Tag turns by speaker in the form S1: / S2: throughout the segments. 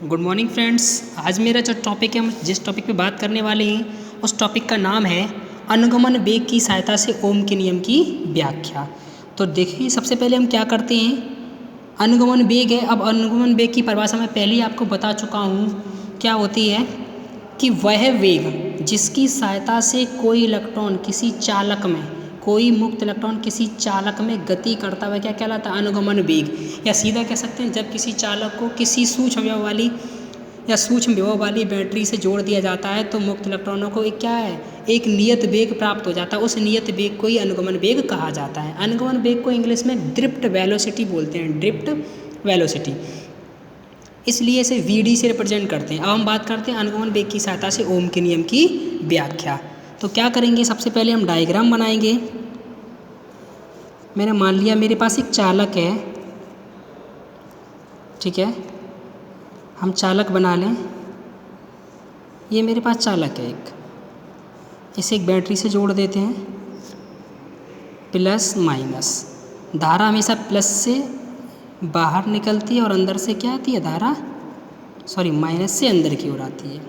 S1: Good morning friends. आज मेरा जो टॉपिक है, हम जिस टॉपिक पे बात करने वाले हैं उस टॉपिक का नाम है अनुगमन वेग की सहायता से ओम के नियम की व्याख्या। तो देखिए, सबसे पहले हम क्या करते हैं, अनुगमन वेग है। अब अनुगमन वेग की परिभाषा मैं पहले ही आपको बता चुका हूँ क्या होती है, कि वह वेग जिसकी सहायता से कोई इलेक्ट्रॉन किसी चालक में, कोई मुक्त इलेक्ट्रॉन किसी चालक में गति करता हुआ क्या कहलाता है, अनुगमन वेग। या सीधा कह सकते हैं, जब किसी चालक को किसी सूक्ष्म विभव वाली या सूक्ष्म विभव वाली बैटरी से जोड़ दिया जाता है तो मुक्त इलेक्ट्रॉनों को एक क्या है, एक नियत वेग प्राप्त हो जाता है। उस नियत वेग को ही अनुगमन वेग कहा जाता है। अनुगमन वेग को इंग्लिश में ड्रिफ्ट वेलोसिटी बोलते हैं, ड्रिफ्ट वेलोसिटी, इसलिए इसे वीडी से रिप्रेजेंट करते हैं। अब हम बात करते हैं अनुगमन वेग की सहायता से ओम के नियम की व्याख्या। तो क्या करेंगे, सबसे पहले हम डायग्राम बनाएंगे। मैंने मान लिया मेरे पास एक चालक है, ठीक है, हम चालक बना लें। ये मेरे पास चालक है एक, इसे एक बैटरी से जोड़ देते हैं, प्लस माइनस। धारा हमेशा प्लस से बाहर निकलती है और अंदर से क्या आती है, धारा माइनस से अंदर की ओर आती है,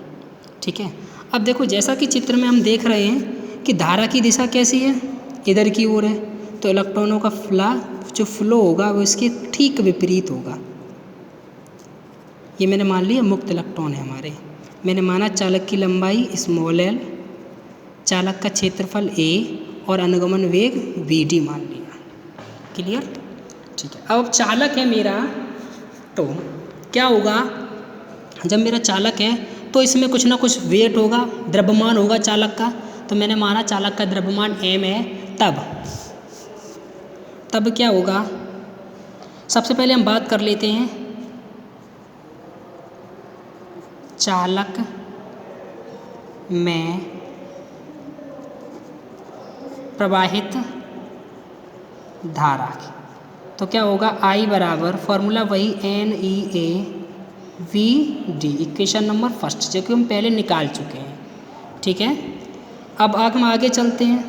S1: ठीक है। अब देखो, जैसा कि चित्र में हम देख रहे हैं कि धारा की दिशा कैसी है, इधर की ओर है, तो इलेक्ट्रॉनों का जो फ्लो होगा वो इसके ठीक विपरीत होगा। ये मैंने मान लिया मुक्त इलेक्ट्रॉन है हमारे। मैंने माना चालक की लंबाई स्मॉल एल, चालक का क्षेत्रफल ए और अनुगमन वेग वी डी मान लिया। क्लियर, ठीक है। अब चालक है मेरा, तो क्या होगा, जब मेरा चालक है तो इसमें कुछ ना कुछ वेट होगा, द्रव्यमान होगा चालक का। तो मैंने माना चालक का द्रव्यमान m है, तब क्या होगा, सबसे पहले हम बात कर लेते हैं चालक में प्रवाहित धारा की। तो क्या होगा, I बराबर फॉर्मूला वही NEAVD, इक्वेशन नंबर फर्स्ट, जो कि हम पहले निकाल चुके हैं, ठीक है। अब हम आगे चलते हैं।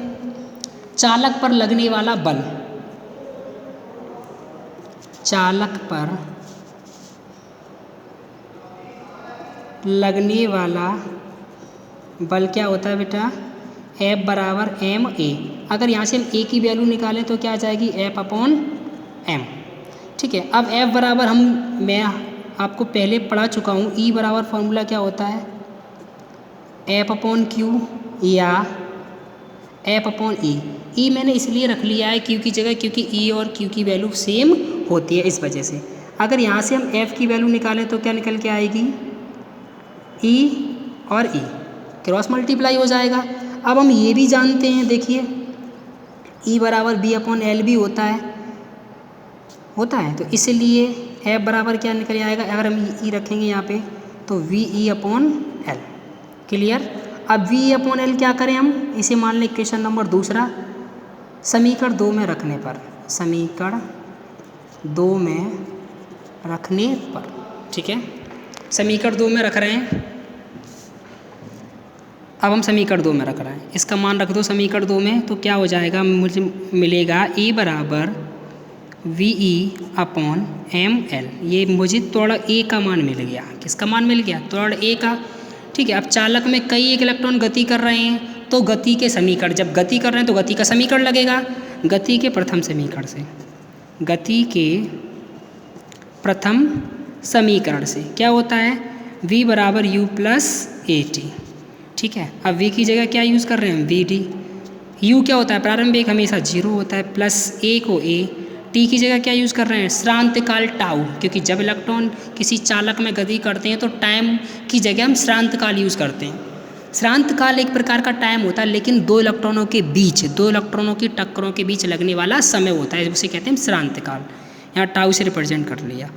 S1: चालक पर लगने वाला बल, चालक पर लगने वाला बल क्या होता है बेटा, F बराबर ma। अगर यहाँ से हम a की वैल्यू निकालें तो क्या आ जाएगी, F अपॉन m, ठीक है। अब F बराबर मैं आपको पहले पढ़ा चुका हूँ, E बराबर फॉर्मूला क्या होता है, F अपॉन Q या F अपॉन E मैंने इसलिए रख लिया है Q की जगह, क्योंकि E और Q की वैल्यू सेम होती है, इस वजह से। अगर यहाँ से हम F की वैल्यू निकालें तो क्या निकल के आएगी, E और E क्रॉस मल्टीप्लाई हो जाएगा। अब हम ये भी जानते हैं, देखिए E बराबर B अपॉन L भी होता है, तो इसलिए F बराबर क्या निकल आएगा, अगर हम E रखेंगे यहाँ पे तो VE अपॉन L। क्लियर। अब VE अपॉन L क्या करें हम, इसे मान लें इक्वेशन नंबर दूसरा, समीकरण 2 में रखने पर, समीकरण 2 में रखने पर, ठीक है। समीकरण 2 में रख रहे हैं। अब हम समीकरण 2 में रख रहे हैं, इसका मान रख दो समीकरण 2 में, तो क्या हो जाएगा, मुझे मिलेगा E बराबर VE अपॉन ML। ये मुझे त्वरण A का मान मिल गया। किसका मान मिल गया, त्वरण A का, ठीक है। अब चालक में कई एक इलेक्ट्रॉन गति कर रहे हैं, तो गति के समीकरण, जब गति कर रहे हैं तो गति का समीकरण लगेगा। गति के प्रथम समीकरण से, गति के प्रथम समीकरण से क्या होता है, V बराबर U प्लस AT, ठीक है। अब V की जगह क्या यूज़ कर रहे हैं, VD। U क्या होता है, प्रारंभ वेग हमेशा 0 होता है, प्लस A को A। T की जगह क्या यूज़ कर रहे हैं, श्रांतकाल टाउ, क्योंकि जब इलेक्ट्रॉन किसी चालक में गति करते हैं तो टाइम की जगह हम श्रांतकाल यूज़ करते हैं। श्रांतकाल एक प्रकार का टाइम होता है, लेकिन दो इलेक्ट्रॉनों की टक्करों के बीच लगने वाला समय होता है, उसे कहते हैं श्रांतकाल। यहाँ टाउ से रिप्रेजेंट कर लिया।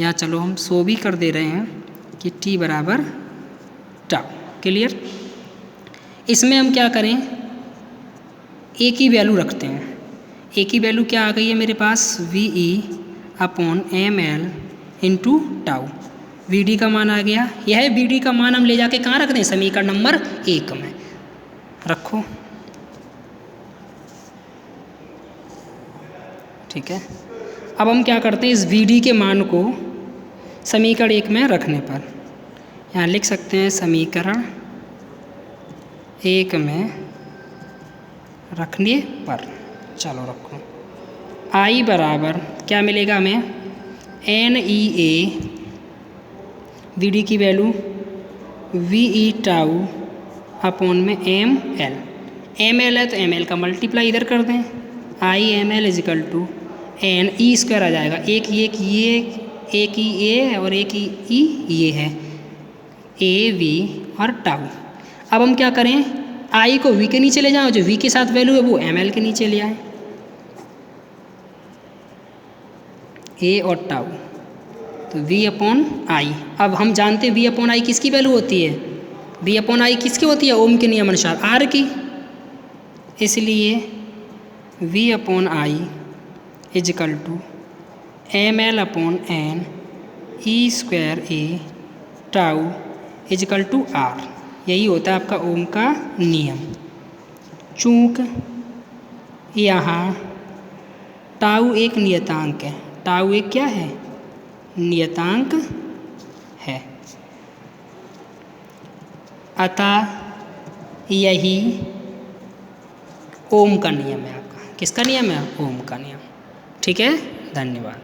S1: यहाँ चलो हम सो भी कर दे रहे हैं कि T बराबर टाउ। क्लियर। इसमें हम क्या करें, A की वैल्यू रखते हैं। A की वैल्यू क्या आ गई है मेरे पास, VE upon ML into tau. VD का मान आ गया। यह VD का मान हम ले जाके कहाँ रख दें, समीकरण नंबर 1 में रखो, ठीक है। अब हम क्या करते हैं, इस VD के मान को समीकरण 1 में रखने पर। यहाँ लिख सकते हैं समीकरण 1 में रखने पर। चलो रखो। I बराबर क्या मिलेगा हमें, NEA VD की वैल्यू VE टाउ अपॉन में ML। ML है तो ML का मल्टीप्लाई इधर कर दें, IML is equal to NE square आ जाएगा। एक ही A और एक ही E ये है, AV और टाउ। अब हम क्या करें, I को V के नीचे ले जाओ, जो V के साथ वैल्यू है वो ML के नीचे ले आए, A और टाउ, तो V अपॉन I। अब हम जानते हैं V अपॉन I किसकी वैल्यू होती है, V अपॉन I किसकी होती है, ओम के नियम अनुसार R की। इसलिए V upon I equal to ML upon N E square A tau equal to R। यही होता है आपका ओम का नियम। चूँकि यहाँ टाउ एक नियतांक है, टाउ एक क्या है, नियतांक है, अतः यही ओम का नियम है आपका। किसका नियम है, ओम का नियम। ठीक है, धन्यवाद।